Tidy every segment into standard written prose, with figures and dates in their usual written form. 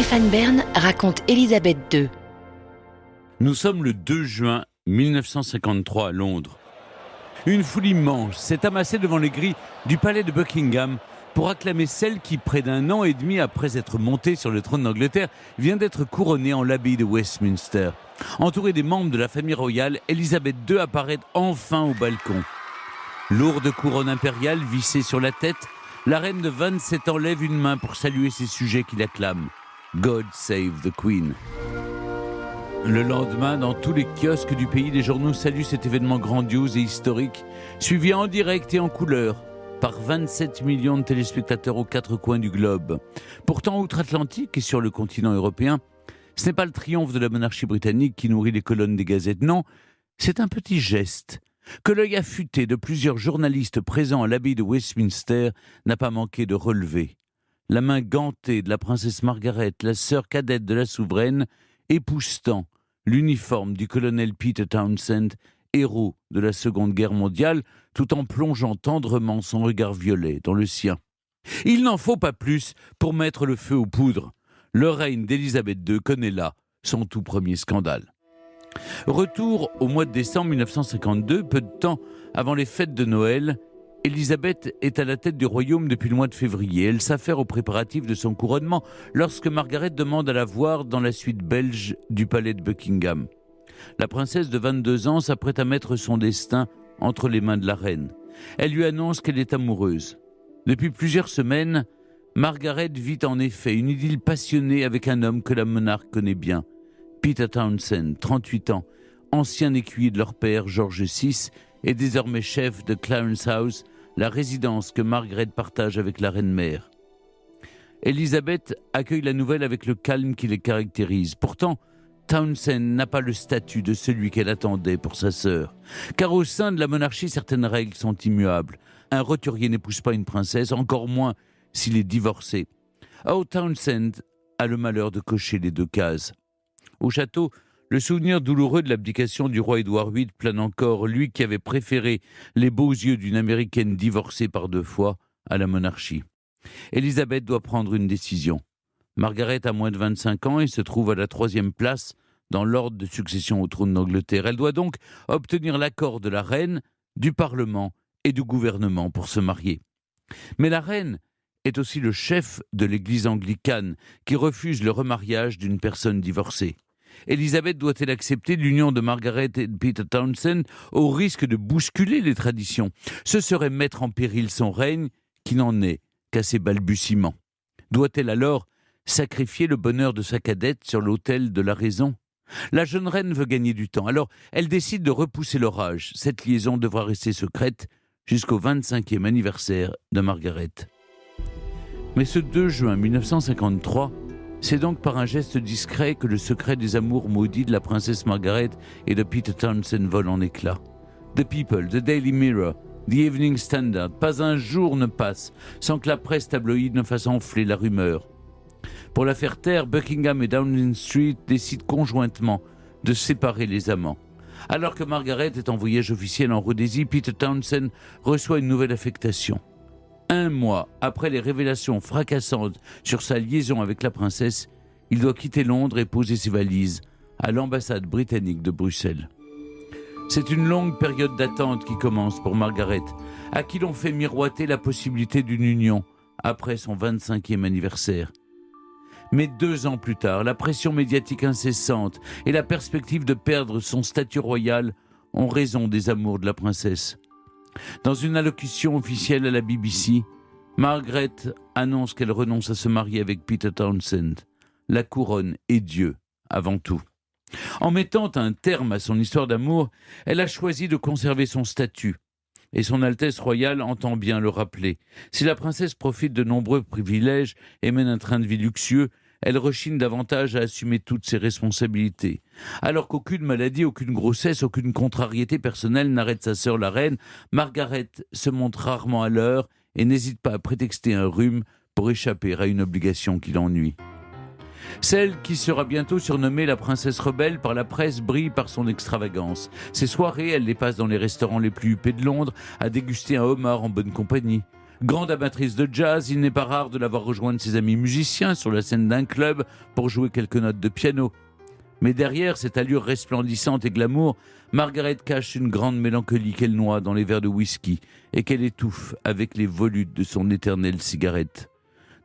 Stéphane Bern raconte Élisabeth II. Nous sommes le 2 juin 1953 à Londres. Une foule immense s'est amassée devant les grilles du palais de Buckingham pour acclamer celle qui, près d'un an et demi après être montée sur le trône d'Angleterre, vient d'être couronnée en l'abbaye de Westminster. Entourée des membres de la famille royale, Élisabeth II apparaît enfin au balcon. Lourde couronne impériale vissée sur la tête, la reine de 27 ans lève une main pour saluer ses sujets qui l'acclament. God save the Queen. Le lendemain, dans tous les kiosques du pays, les journaux saluent cet événement grandiose et historique, suivi en direct et en couleur par 27 millions de téléspectateurs aux quatre coins du globe. Pourtant, outre-Atlantique et sur le continent européen, ce n'est pas le triomphe de la monarchie britannique qui nourrit les colonnes des gazettes. Non, c'est un petit geste que l'œil affûté de plusieurs journalistes présents à l'abbaye de Westminster n'a pas manqué de relever. La main gantée de la princesse Margaret, la sœur cadette de la souveraine, époussetant l'uniforme du colonel Peter Townsend, héros de la Seconde Guerre mondiale, tout en plongeant tendrement son regard violet dans le sien. Il n'en faut pas plus pour mettre le feu aux poudres. Le règne d'Élisabeth II connaît là son tout premier scandale. Retour au mois de décembre 1952, peu de temps avant les fêtes de Noël, Élisabeth est à la tête du royaume depuis le mois de février. Elle s'affaire aux préparatifs de son couronnement lorsque Margaret demande à la voir dans la suite belge du palais de Buckingham. La princesse de 22 ans s'apprête à mettre son destin entre les mains de la reine. Elle lui annonce qu'elle est amoureuse. Depuis plusieurs semaines, Margaret vit en effet une idylle passionnée avec un homme que la monarque connaît bien. Peter Townsend, 38 ans, ancien écuyer de leur père, George VI, et désormais chef de Clarence House, la résidence que Margaret partage avec la reine-mère. Élisabeth accueille la nouvelle avec le calme qui les caractérise. Pourtant, Townsend n'a pas le statut de celui qu'elle attendait pour sa sœur. Car au sein de la monarchie, certaines règles sont immuables. Un roturier n'épouse pas une princesse, encore moins s'il est divorcé. Or, Townsend a le malheur de cocher les deux cases. Au château, le souvenir douloureux de l'abdication du roi Édouard VIII plane encore, lui qui avait préféré les beaux yeux d'une Américaine divorcée par 2 fois à la monarchie. Élisabeth doit prendre une décision. Margaret a moins de 25 ans et se trouve à la 3e place dans l'ordre de succession au trône d'Angleterre. Elle doit donc obtenir l'accord de la reine, du Parlement et du gouvernement pour se marier. Mais la reine est aussi le chef de l'église anglicane qui refuse le remariage d'une personne divorcée. Élisabeth doit-elle accepter l'union de Margaret et de Peter Townsend au risque de bousculer les traditions? Ce serait mettre en péril son règne qui n'en est qu'à ses balbutiements. Doit-elle alors sacrifier le bonheur de sa cadette sur l'autel de la raison? La jeune reine veut gagner du temps, alors elle décide de repousser l'orage. Cette liaison devra rester secrète jusqu'au 25e anniversaire de Margaret. Mais ce 2 juin 1953, c'est donc par un geste discret que le secret des amours maudits de la princesse Margaret et de Peter Townsend vole en éclats. The People, The Daily Mirror, The Evening Standard, pas un jour ne passe sans que la presse tabloïde ne fasse enfler la rumeur. Pour la faire taire, Buckingham et Downing Street décident conjointement de séparer les amants. Alors que Margaret est en voyage officiel en Rhodésie, Peter Townsend reçoit une nouvelle affectation. 1 mois après les révélations fracassantes sur sa liaison avec la princesse, il doit quitter Londres et poser ses valises à l'ambassade britannique de Bruxelles. C'est une longue période d'attente qui commence pour Margaret, à qui l'on fait miroiter la possibilité d'une union après son 25e anniversaire. Mais 2 ans plus tard, la pression médiatique incessante et la perspective de perdre son statut royal ont raison des amours de la princesse. Dans une allocution officielle à la BBC, Margaret annonce qu'elle renonce à se marier avec Peter Townsend. La couronne est Dieu, avant tout. En mettant un terme à son histoire d'amour, elle a choisi de conserver son statut. Et son Altesse royale entend bien le rappeler. Si la princesse profite de nombreux privilèges et mène un train de vie luxueux, elle rechigne davantage à assumer toutes ses responsabilités. Alors qu'aucune maladie, aucune grossesse, aucune contrariété personnelle n'arrête sa sœur la reine, Margaret se montre rarement à l'heure et n'hésite pas à prétexter un rhume pour échapper à une obligation qui l'ennuie. Celle qui sera bientôt surnommée la princesse rebelle par la presse brille par son extravagance. Ses soirées, elle les passe dans les restaurants les plus huppés de Londres, à déguster un homard en bonne compagnie. Grande amatrice de jazz, il n'est pas rare de la voir rejoindre ses amis musiciens sur la scène d'un club pour jouer quelques notes de piano. Mais derrière cette allure resplendissante et glamour, Margaret cache une grande mélancolie qu'elle noie dans les verres de whisky et qu'elle étouffe avec les volutes de son éternelle cigarette.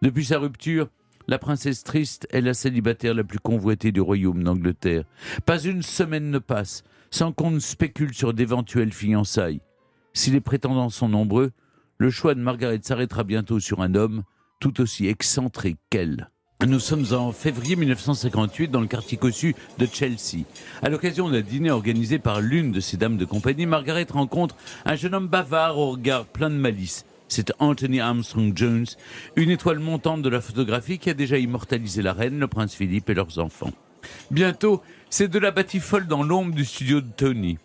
Depuis sa rupture, la princesse triste est la célibataire la plus convoitée du royaume d'Angleterre. Pas une semaine ne passe sans qu'on ne spécule sur d'éventuelles fiançailles. Si les prétendants sont nombreux, le choix de Margaret s'arrêtera bientôt sur un homme tout aussi excentré qu'elle. Nous sommes en février 1958 dans le quartier cossu de Chelsea. À l'occasion d'un dîner organisé par l'une de ses dames de compagnie, Margaret rencontre un jeune homme bavard au regard plein de malice. C'est Anthony Armstrong Jones, une étoile montante de la photographie qui a déjà immortalisé la reine, le prince Philippe et leurs enfants. Bientôt, c'est de la batifolle dans l'ombre du studio de Tony.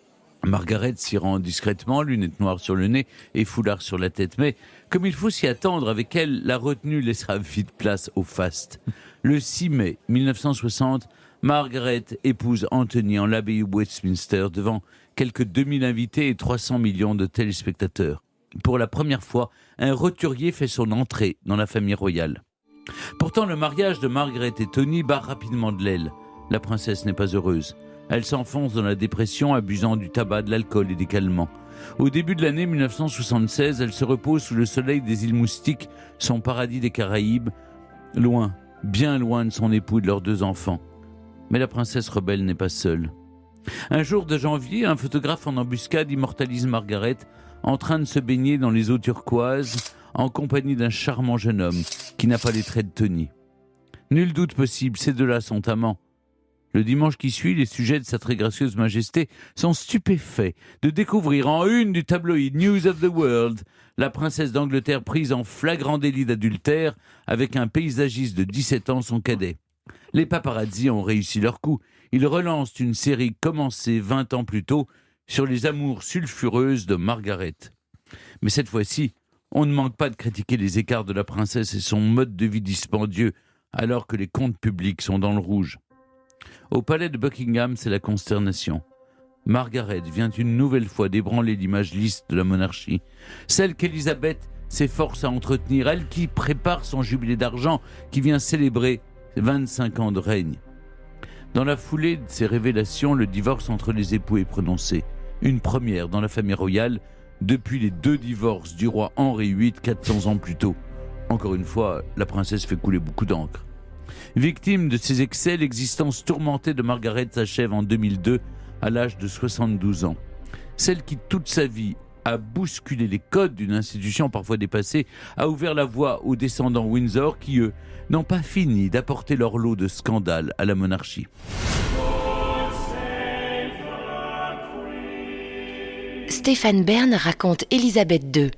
Margaret s'y rend discrètement, lunettes noires sur le nez et foulard sur la tête. Mais, comme il faut s'y attendre, avec elle, la retenue laissera vite place au faste. Le 6 mai 1960, Margaret épouse Anthony en l'abbaye Westminster devant quelques 2000 invités et 300 millions de téléspectateurs. Pour la première fois, un roturier fait son entrée dans la famille royale. Pourtant, le mariage de Margaret et Tony bat rapidement de l'aile. La princesse n'est pas heureuse. Elle s'enfonce dans la dépression, abusant du tabac, de l'alcool et des calmants. Au début de l'année 1976, elle se repose sous le soleil des îles Moustiques, son paradis des Caraïbes, loin, bien loin de son époux et de leurs 2 enfants. Mais la princesse rebelle n'est pas seule. Un jour de janvier, un photographe en embuscade immortalise Margaret en train de se baigner dans les eaux turquoises en compagnie d'un charmant jeune homme qui n'a pas les traits de Tony. Nul doute possible, ces deux-là sont amants. Le dimanche qui suit, les sujets de sa très gracieuse majesté sont stupéfaits de découvrir en une du tabloïd News of the World la princesse d'Angleterre prise en flagrant délit d'adultère avec un paysagiste de 17 ans, son cadet. Les paparazzi ont réussi leur coup. Ils relancent une série commencée 20 ans plus tôt sur les amours sulfureuses de Margaret. Mais cette fois-ci, on ne manque pas de critiquer les écarts de la princesse et son mode de vie dispendieux alors que les comptes publics sont dans le rouge. Au palais de Buckingham, c'est la consternation. Margaret vient une nouvelle fois d'ébranler l'image lisse de la monarchie, celle qu'Élisabeth s'efforce à entretenir, elle qui prépare son jubilé d'argent, qui vient célébrer 25 ans de règne. Dans la foulée de ces révélations, le divorce entre les époux est prononcé. Une première dans la famille royale depuis les 2 divorces du roi Henri VIII 400 ans plus tôt. Encore une fois, la princesse fait couler beaucoup d'encre. Victime de ces excès, l'existence tourmentée de Margaret s'achève en 2002 à l'âge de 72 ans. Celle qui, toute sa vie, a bousculé les codes d'une institution parfois dépassée, a ouvert la voie aux descendants Windsor qui, eux, n'ont pas fini d'apporter leur lot de scandales à la monarchie. Stéphane Bern raconte Élisabeth II.